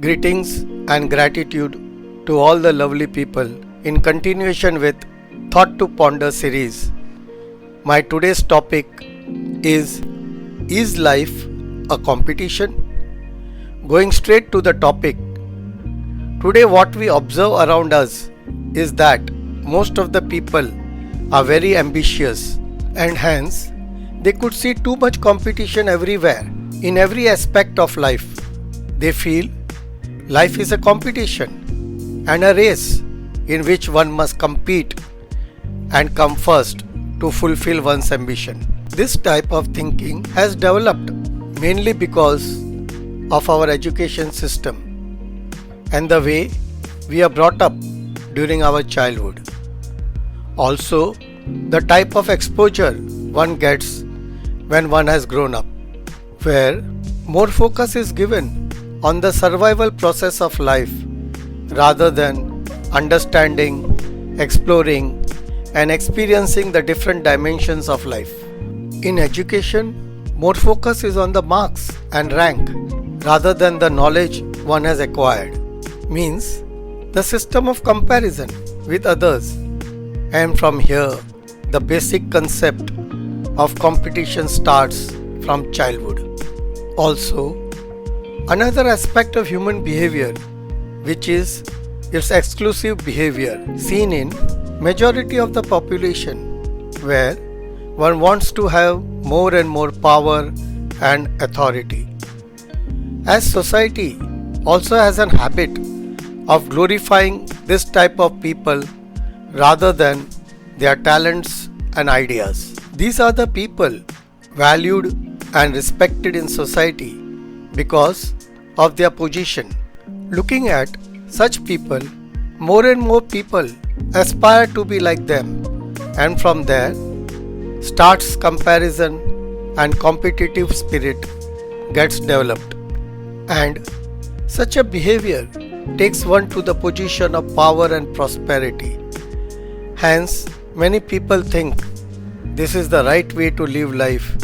Greetings and gratitude to all the lovely people in continuation with Thought to Ponder series. My today's topic is life a competition? Going straight to the topic, today what we observe around us is that most of the people are very ambitious and hence they could see too much competition everywhere in every aspect of life. They feel life is a competition and a race in which one must compete and come first to fulfill one's ambition. This type of thinking has developed mainly because of our education system and the way we are brought up during our childhood. Also, the type of exposure one gets when one has grown up, where more focus is given on the survival process of life rather than understanding, exploring, and experiencing the different dimensions of life. In education, more focus is on the marks and rank rather than the knowledge one has acquired. Means the system of comparison with others, and from here the basic concept of competition starts from childhood. Also, another aspect of human behavior, which is its exclusive behavior seen in majority of the population, where one wants to have more and more power and authority. As society also has an habit of glorifying this type of people rather than their talents and ideas. These are the people valued and respected in society because of their position. Looking at such people, more and more people aspire to be like them, and from there starts comparison and competitive spirit gets developed. And such a behavior takes one to the position of power and prosperity. Hence, many people think this is the right way to live life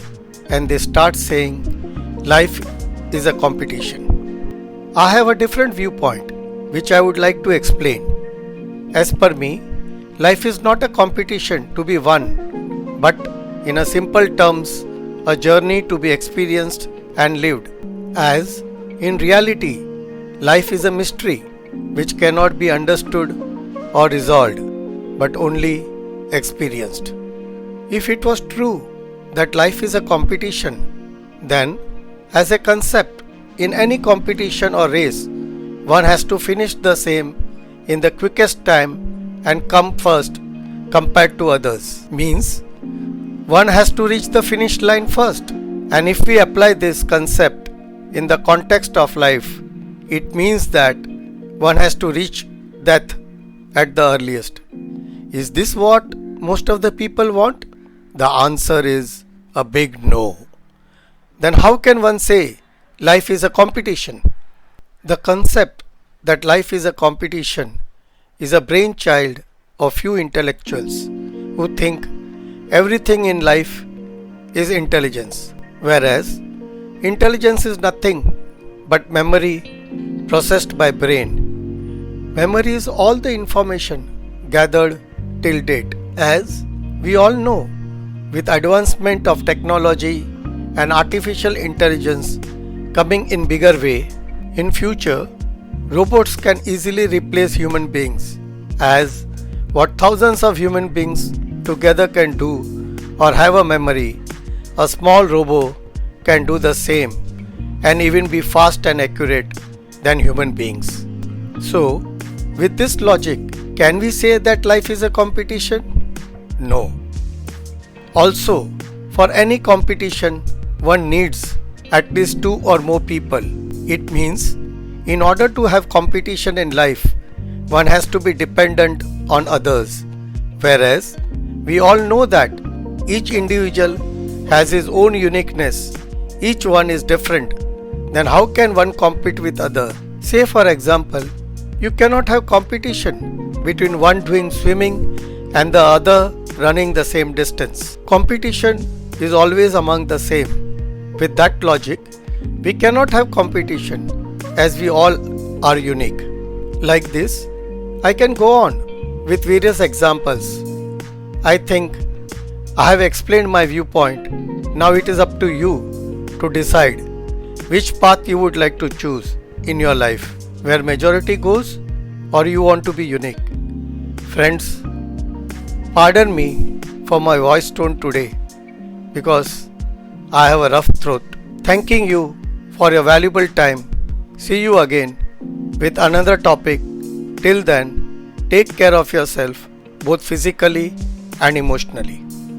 and they start saying life is a competition. I have a different viewpoint which I would like to explain. As per me, life is not a competition to be won, but in a simple terms, a journey to be experienced and lived. As in reality, life is a mystery which cannot be understood or resolved, but only experienced. If it was true that life is a competition, then as a concept, in any competition or race, one has to finish the same in the quickest time and come first compared to others. Means one has to reach the finish line first. And if we apply this concept in the context of life, it means that one has to reach death at the earliest. Is this what most of the people want? The answer is a big no. Then how can one say life is a competition? The concept that life is a competition is a brainchild of few intellectuals who think everything in life is intelligence, whereas intelligence is nothing but memory processed by brain. Memory is all the information gathered till date. As we all know, with advancement of technology and artificial intelligence coming in bigger way, in future, robots can easily replace human beings, as what thousands of human beings together can do or have a memory, a small robot can do the same and even be fast and accurate than human beings. So, with this logic, can we say that life is a competition? No. Also, for any competition, one needs at least two or more people. It means, in order to have competition in life, one has to be dependent on others. Whereas, we all know that each individual has his own uniqueness. Each one is different. Then how can one compete with other? Say for example, you cannot have competition between one doing swimming and the other running the same distance. Competition is always among the same. With that logic, we cannot have competition as we all are unique. Like this, I can go on with various examples. I think I have explained my viewpoint. Now it is up to you to decide which path you would like to choose in your life, where majority goes or you want to be unique. Friends, pardon me for my voice tone today because I have a rough throat. Thanking you for your valuable time. See you again with another topic. Till then, take care of yourself both physically and emotionally.